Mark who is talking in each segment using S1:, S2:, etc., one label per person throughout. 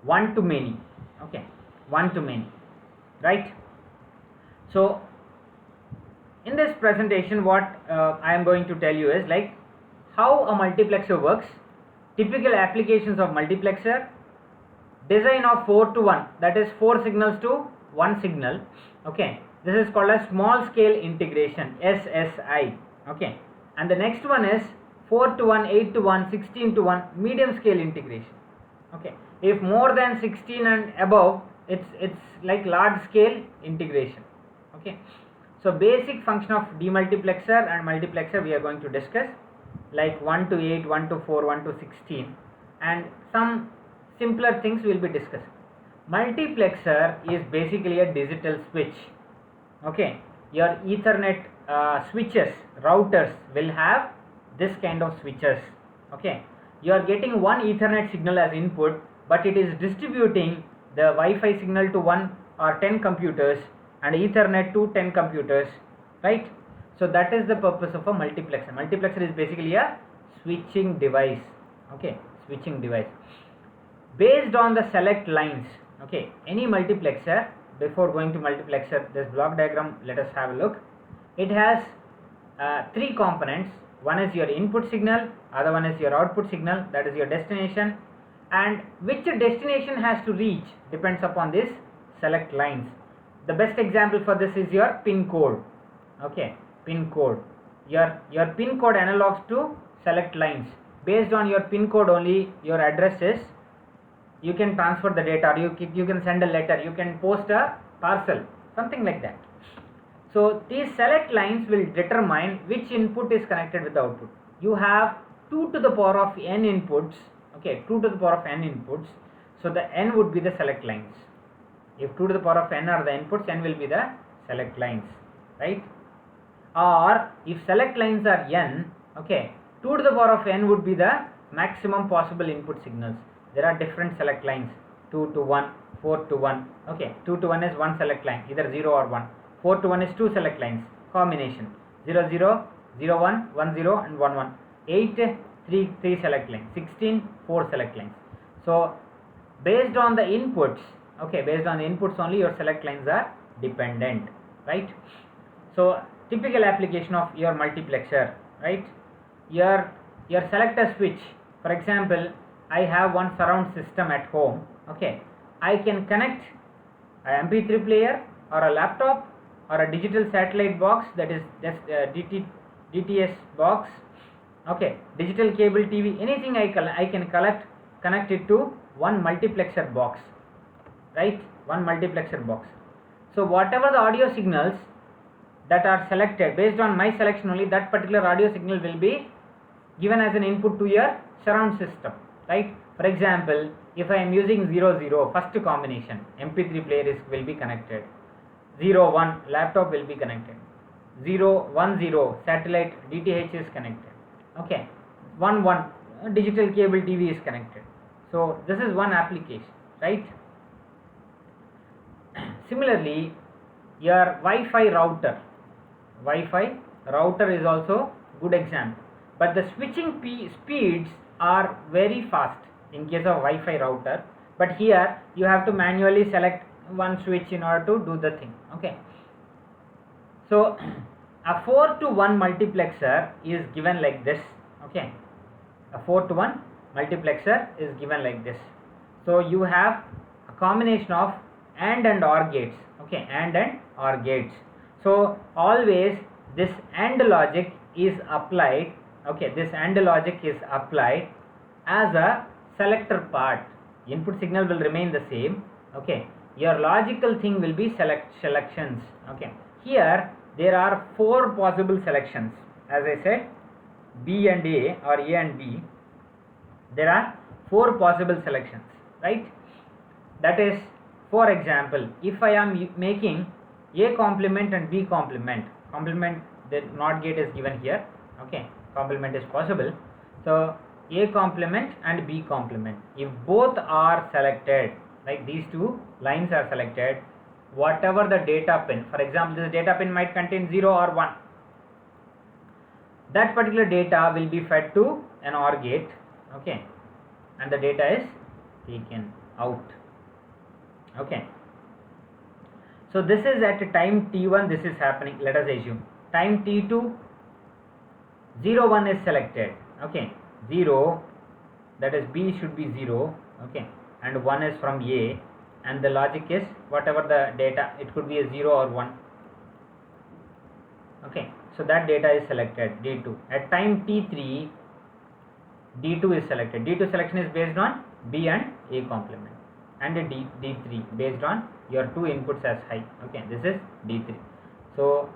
S1: one to many. Okay, one to many, right? So in this presentation, what I am going to tell you is like how a multiplexer works, typical applications of multiplexer, design of 4 to 1, that is 4 signals to 1 signal. Okay, this is called a small scale integration, SSI. Okay, and the next one is 4 to 1, 8 to 1, 16 to 1, medium scale integration. Okay, if more than 16 and above, it's like large scale integration. Okay, so basic function of demultiplexer and multiplexer we are going to discuss, like 1 to 8, 1 to 4, 1 to 16, and some simpler things we will be discussing. Multiplexer is basically a digital switch. Okay, your Ethernet switches, routers will have this kind of switches. Okay, you are getting one Ethernet signal as input, but it is distributing the Wi-Fi signal to 1 or 10 computers and Ethernet to 10 computers, right? So that is the purpose of a multiplexer. Multiplexer is basically a switching device. Okay, switching device based on the select lines. Okay, any multiplexer, before going to multiplexer, this block diagram, let us have a look. It has 3 components. One is your input signal, other one is your output signal, that is your destination, and which destination has to reach depends upon this select lines. The best example for this is your pin code. Okay, pin code, your pin code analogs to select lines. Based on your pin code only, your addresses, you can transfer the data, or you can send a letter, you can post a parcel, something like that. So these select lines will determine which input is connected with the output. You have 2 to the power of n inputs. Okay, 2 to the power of n inputs, so the n would be the select lines. If 2 to the power of n are the inputs, n will be the select lines, right? Or if select lines are n, okay, 2 to the power of n would be the maximum possible input signals. There are different select lines, 2 to 1, 4 to 1. Okay, 2 to 1 is one select line, either 0 or 1. 4 to 1 is 2 select lines, combination, 0 0, 0 1, 1 0 and 1 1. 8, 3 select lines, 16, 4 select lines. So based on the inputs, okay, based on the inputs only your select lines are dependent, right? So typical application of your multiplexer, right? Your selector switch, for example, I have one surround system at home. Okay, I can connect a MP3 player or a laptop or a digital satellite box, that is just DTS box. Okay, digital cable TV, anything I can connect it to one multiplexer box, right? One multiplexer box. So whatever the audio signals that are selected, based on my selection only, that particular audio signal will be given as an input to your surround system, right? For example, if I am using 0 0, first combination, MP3 player will be connected. 0 1, laptop will be connected. 0 1 0, satellite DTH is connected. Okay, 1 1, digital cable TV is connected. So this is one application, right? Similarly, your Wi-Fi router is also good example, but the switching speeds are very fast in case of Wi-Fi router, but here you have to manually select one switch in order to do the thing. Okay, so a 4 to 1 multiplexer is given like this. Okay, a 4 to 1 multiplexer is given like this. So you have a combination of AND and OR gates. Okay, AND and OR gates. So always this AND logic is applied. Okay, this AND logic is applied as a selector part. Input signal will remain the same. Okay, your logical thing will be selections. Okay, here there are 4 possible selections. As I said, B and A or A and B, there are 4 possible selections, right? That is, for example, if I am making A complement and B complement, the NOT gate is given here. Okay, complement is possible. So A complement and B complement, if both are selected, like these 2 lines are selected, whatever the data pin, for example, this data pin might contain 0 or 1, that particular data will be fed to an OR gate. Okay, and the data is taken. out. Okay, so this is at time t1 this is happening. Let us assume time t2 0 1 is selected. Okay, 0, that is B should be 0. Okay, and 1 is from A, and the logic is whatever the data, it could be a 0 or 1. Okay, so that data is selected, D2. At time t3 D2 is selected. D2 selection is based on B and A complement, and a D3 based on your two inputs as high. Okay, this is D3. So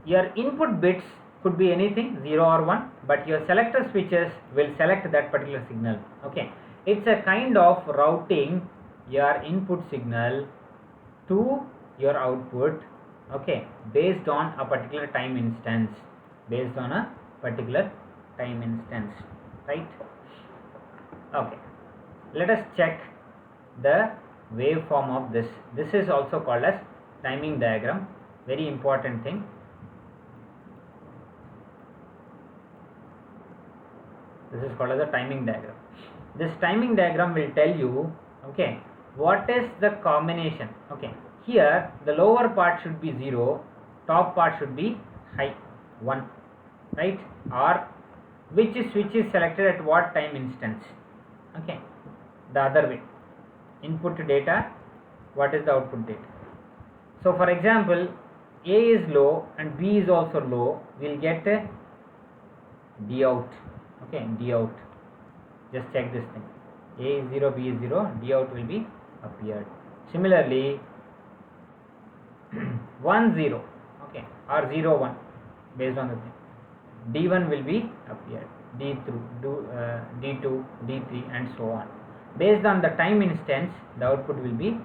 S1: your input bits could be anything, 0 or 1, but your selector switches will select that particular signal. Okay, it's a kind of routing your input signal to your output. Okay, based on a particular time instance, based on a particular time instance, right? Okay, let us check the waveform of this. This is also called as timing diagram, very important thing. This is called as a timing diagram. This timing diagram will tell you, okay, what is the combination. Okay, here the lower part should be 0, top part should be high, 1, right? Or which switch is selected at what time instance. Okay, the other way, input data, what is the output data. So for example, A is low and B is also low, we'll get a D out. Okay, D out, just check this thing, A is 0, B is 0, D out will be appeared. Similarly 1 0, okay, or 0 1, based on the thing, D1 will be appeared, D2, D3 and so on. Based on the time instance, the output will be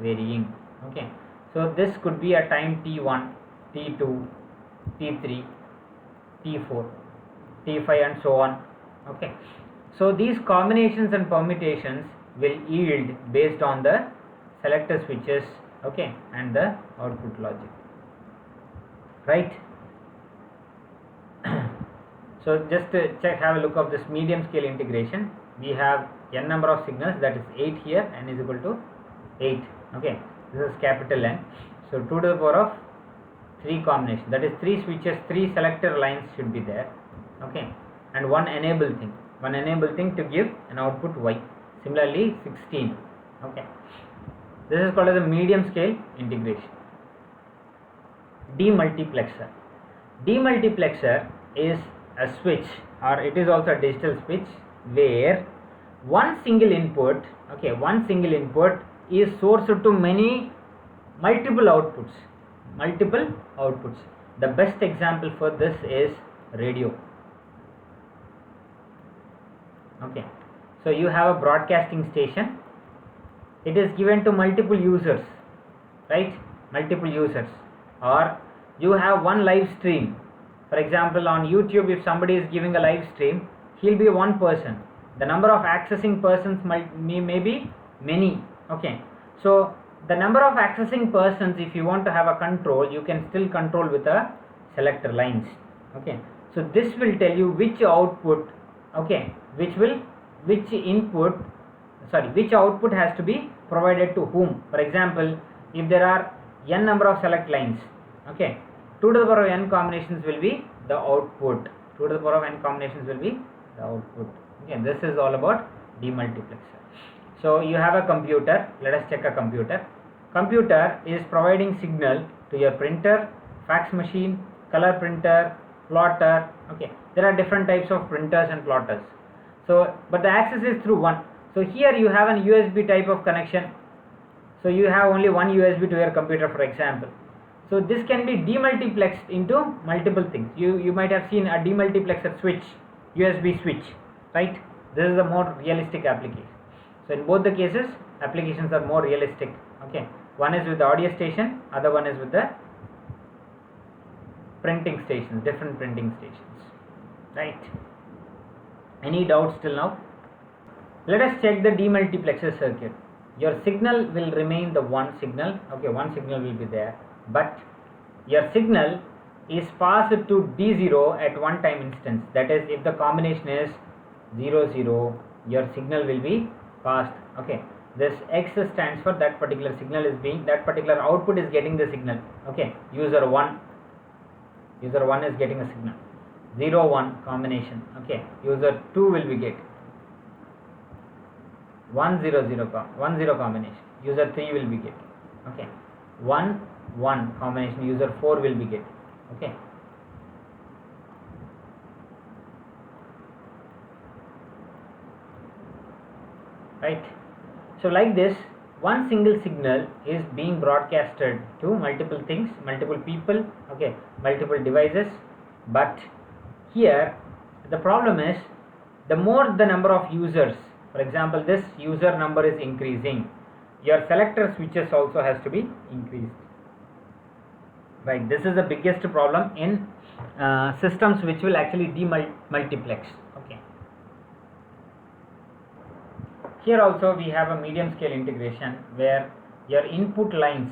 S1: varying. Okay, so this could be a time T1, T2, T3, T4, T5 and so on. Okay, so these combinations and permutations will yield based on the selector switches, okay, and the output logic, right? So just to check, have a look of this medium scale integration. We have n number of signals, that is 8 here, n is equal to 8. Okay, this is capital N. So 2 to the power of 3 combination, that is 3 switches, 3 selector lines should be there. Okay, and one enable thing to give an output Y. Similarly 16. Okay, this is called as a medium scale integration. De-multiplexer. De-multiplexer is a switch, or it is also a digital switch, where one single input, okay, one single input is sourced to multiple outputs. The best example for this is radio. Okay, so you have a broadcasting station, it is given to multiple users, right? Multiple users. Or you have one live stream. For example, on YouTube, if somebody is giving a live stream, he'll be one person. The number of accessing persons may be many. Okay, so the number of accessing persons, if you want to have a control, you can still control with a selector lines. Okay, so this will tell you which output, okay, which output has to be provided to whom. For example, if there are n number of select lines, okay, 2 to the power of n combinations will be the output. 2 to the power of n combinations will be the output. Okay, this is all about demultiplexer. So you have a computer. Let us check a computer. Computer is providing signal to your printer, fax machine, color printer, plotter. Okay, there are different types of printers and plotters. So, but the access is through one. So here you have an USB type of connection. So you have only one USB to your computer, for example. So this can be demultiplexed into multiple things. You might have seen a demultiplexer switch, USB switch, right? This is a more realistic application. So in both the cases, applications are more realistic. Okay, one is with the audio station, other one is with the printing stations, different printing stations, right? Any doubts till now? Let us check the demultiplexer circuit. Your signal will remain the one signal. Okay, one signal will be there, but your signal is passed to D0 at one time instance. That is, if the combination is 0 0, your signal will be passed. Okay, this X stands for that particular signal is being, that particular output is getting the signal. Okay, user 1 is getting a signal, 0 1 combination. Okay, user 2 will be get 1 0 0 1 0 combination, user 3 will be get. Okay, 1 1 combination, user 4 will be get. Okay, right. So like this, one single signal is being broadcasted to multiple things, multiple people, okay, multiple devices. But here the problem is, the more the number of users, for example this user number is increasing, your selector switches also has to be increased, right? This is the biggest problem in systems which will actually demultiplex. Okay, here also we have a medium scale integration where your input lines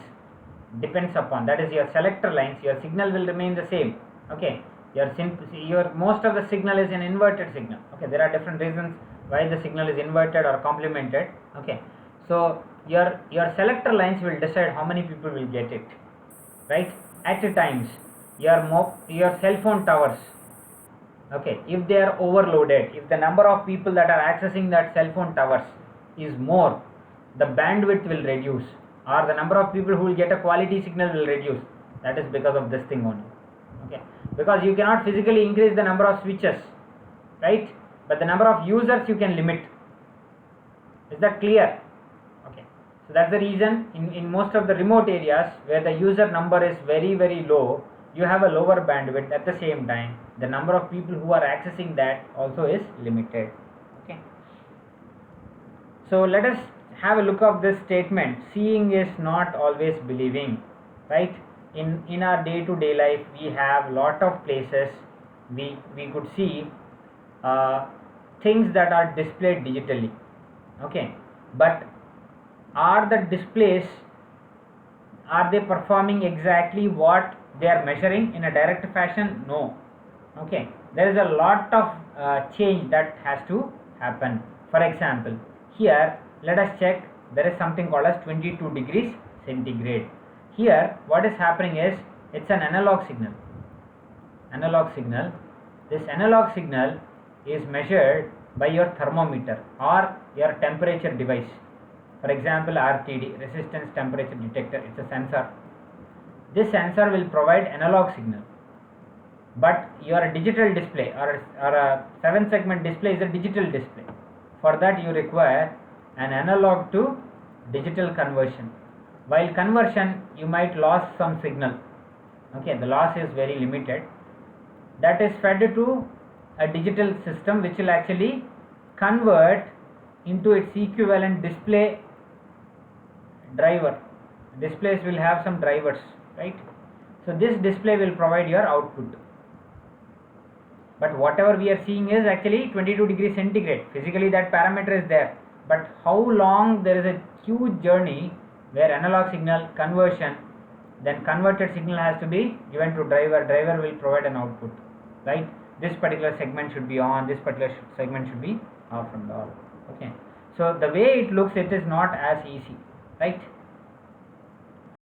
S1: depends upon, that is your selector lines, your signal will remain the same. Okay, your most of the signal is an inverted signal. Okay, there are different reasons why the signal is inverted or complemented. Okay, so your selector lines will decide how many people will get it, right? At times your cell phone towers, okay, if they are overloaded, if the number of people that are accessing that cell phone towers is more, the bandwidth will reduce, or the number of people who will get a quality signal will reduce. That is because of this thing only. Okay, because you cannot physically increase the number of switches, right? But the number of users you can limit. Is that clear? Okay, so that's the reason in most of the remote areas where the user number is very very low, you have a lower bandwidth. At the same time, the number of people who are accessing that also is limited. Okay, so let us have a look of this statement, seeing is not always believing, right? In our day-to-day life, we have lot of places we could see things that are displayed digitally. Okay, but are the displays, are they performing exactly what they are measuring in a direct fashion? No. Okay, there is a lot of change that has to happen. For example, here let us check, there is something called as 22 degrees centigrade. Here what is happening is, it's an analog signal. This analog signal is measured by your thermometer or your temperature device. For example, RTD, resistance temperature detector, it's a sensor. This sensor will provide analog signal, but your digital display or a 7-segment display is a digital display. For that you require an analog to digital conversion. While conversion, you might lose some signal. Okay, the loss is very limited. That is fed to a digital system which will actually convert into its equivalent display driver. Displays will have some drivers, right? So this display will provide your output. But whatever we are seeing is actually 22 degrees centigrade. Physically that parameter is there. But how long, there is a huge journey where analog signal conversion, then converted signal has to be given to driver will provide an output, right? This particular segment should be on, this particular segment should be off and all. Okay, so the way it looks, it is not as easy, right?